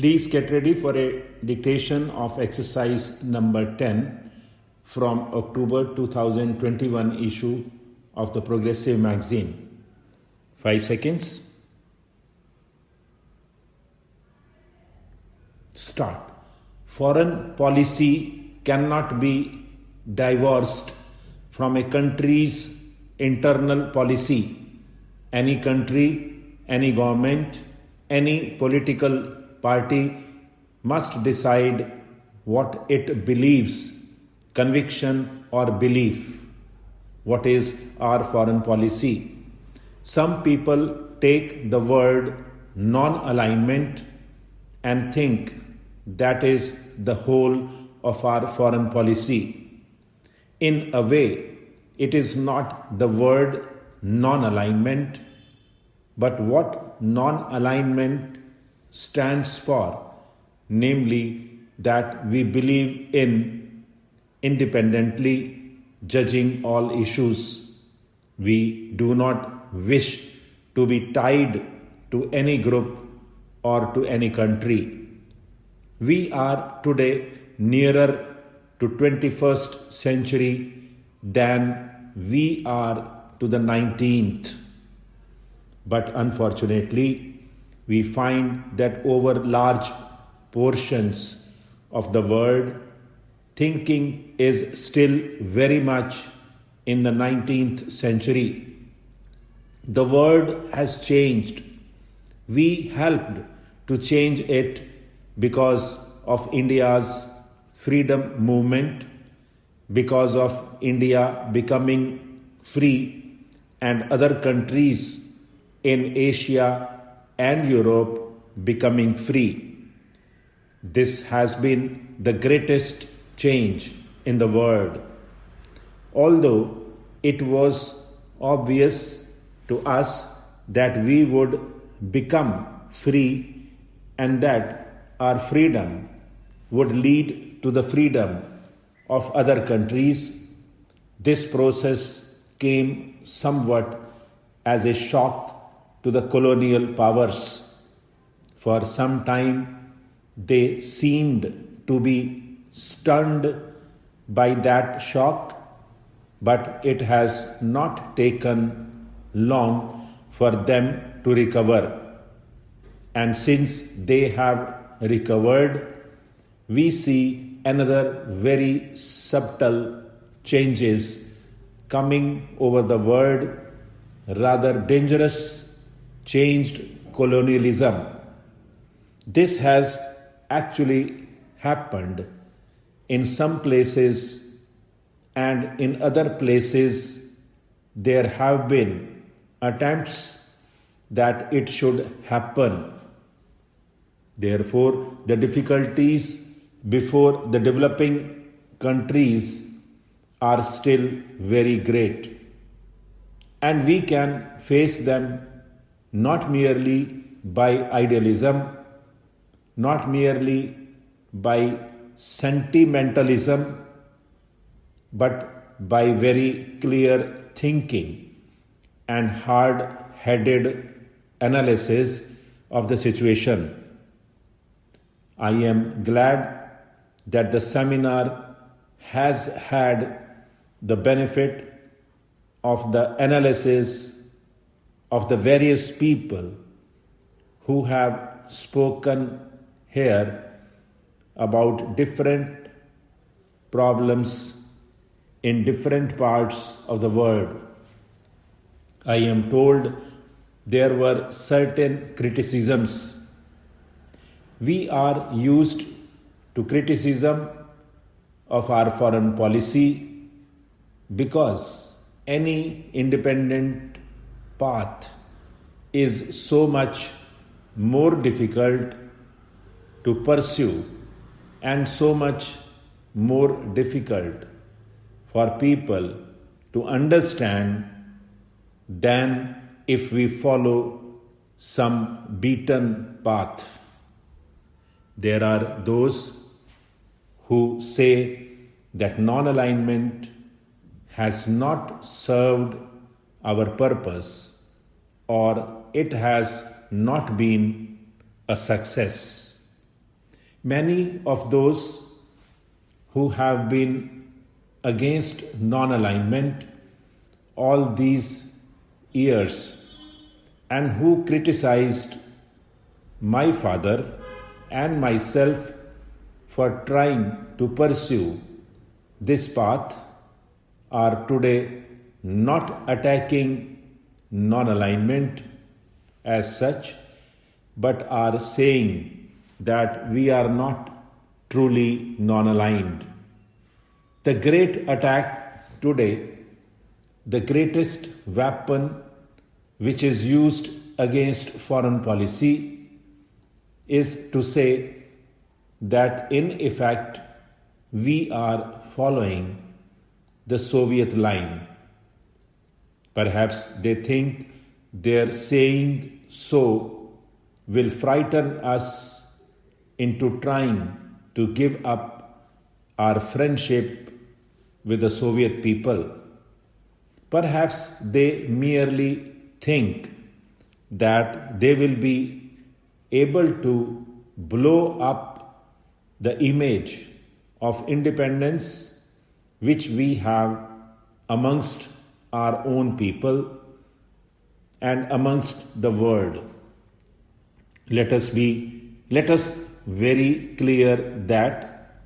Please get ready for a dictation of exercise number 10 from October 2021 issue of the Progressive magazine. 5 seconds. Start. Foreign policy cannot be divorced from a country's internal policy. Any country, any government, any political party must decide what it believes, conviction or belief. What is our foreign policy? Some people take the word non-alignment and think that is the whole of our foreign policy. In a way, it is not the word non-alignment, but what non-alignment stands for, namely that we believe in independently judging all issues. We do not wish to be tied to any group or to any country. We are today nearer to 21st century than we are to the 19th. But unfortunately, we find that over large portions of the world, thinking is still very much in the 19th century. The world has changed. We helped to change it because of India's freedom movement, because of India becoming free and other countries in Asia and Europe becoming free. This has been the greatest change in the world. Although it was obvious to us that we would become free and that our freedom would lead to the freedom of other countries, this process came somewhat as a shock to the colonial powers. For some time, they seemed to be stunned by that shock, but it has not taken long for them to recover. And since they have recovered, we see another very subtle changes coming over the world, rather dangerous, changed colonialism. This has actually happened in some places, and in other places there have been attempts that it should happen. Therefore, the difficulties before the developing countries are still very great. And we can face them not merely by idealism, not merely by sentimentalism, but by very clear thinking and hard-headed analysis of the situation. I am glad that the seminar has had the benefit of the analysis of the various people who have spoken here about different problems in different parts of the world. I am told there were certain criticisms. We are used to criticism of our foreign policy because any independent path is so much more difficult to pursue and so much more difficult for people to understand than if we follow some beaten path. There are those who say that non-alignment has not served our purpose or it has not been a success. Many of those who have been against non-alignment all these years and who criticized my father and myself for trying to pursue this path are today not attacking non-alignment as such, but are saying that we are not truly non-aligned. The great attack today, the greatest weapon which is used against foreign policy, is to say that in effect we are following the Soviet line. Perhaps they think their saying so will frighten us into trying to give up our friendship with the Soviet people. Perhaps they merely think that they will be able to blow up the image of independence which we have amongst our own people and amongst the world. Let us very clear that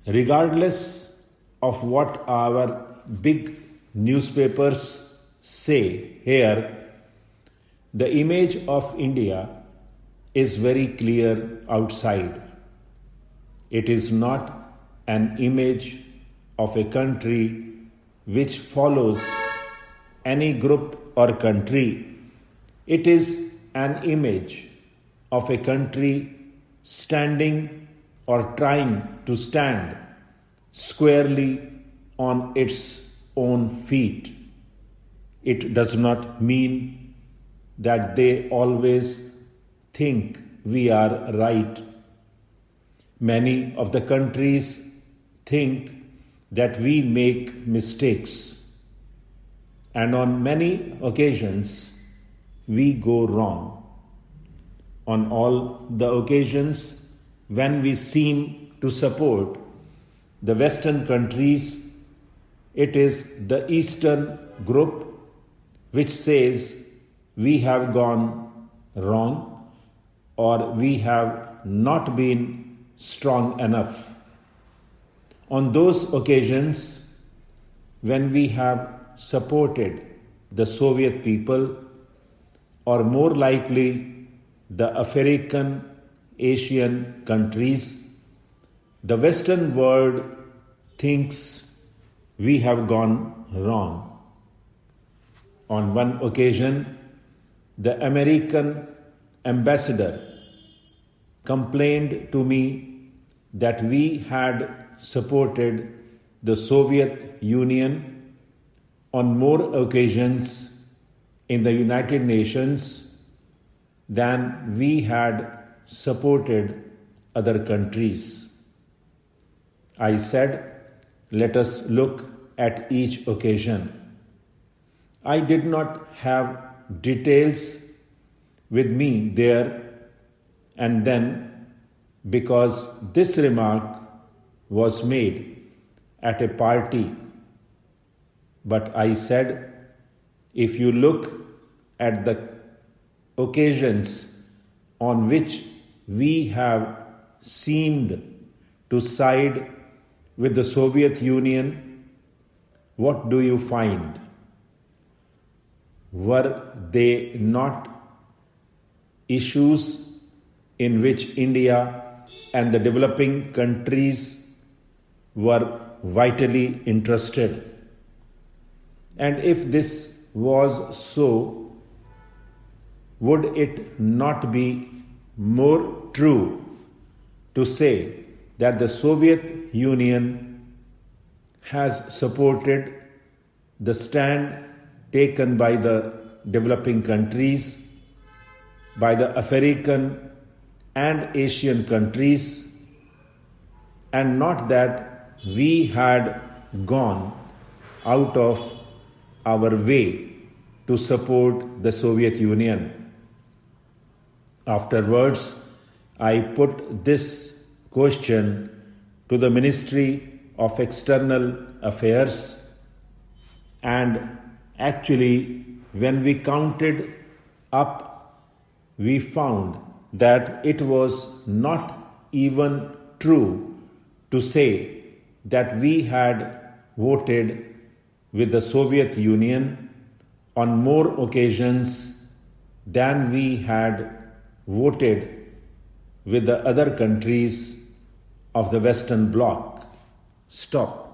regardless of what our big newspapers say here, the image of India is very clear outside. It is not an image of a country which follows any group or country. It is an image of a country standing or trying to stand squarely on its own feet. It does not mean that they always think we are right. Many of the countries think that we make mistakes, and on many occasions we go wrong. On all the occasions when we seem to support the Western countries, it is the Eastern group which says we have gone wrong or we have not been strong enough. On those occasions when we have supported the Soviet people, or more likely the African, Asian countries, the Western world thinks we have gone wrong. On one occasion, the American ambassador complained to me that we had supported the Soviet Union on more occasions in the United Nations than we had supported other countries. I said, let us look at each occasion. I did not have details with me there and then, because this remark was made at a party. But I said, if you look at the occasions on which we have seemed to side with the Soviet Union, what do you find? Were they not issues in which India and the developing countries were vitally interested? And if this was so, would it not be more true to say that the Soviet Union has supported the stand taken by the developing countries, by the African and Asian countries, and not that we had gone out of our way to support the Soviet Union? Afterwards, I put this question to the Ministry of External Affairs, and actually when we counted up, we found that it was not even true to say that we had voted with the Soviet Union on more occasions than we had voted with the other countries of the Western Bloc. Stop.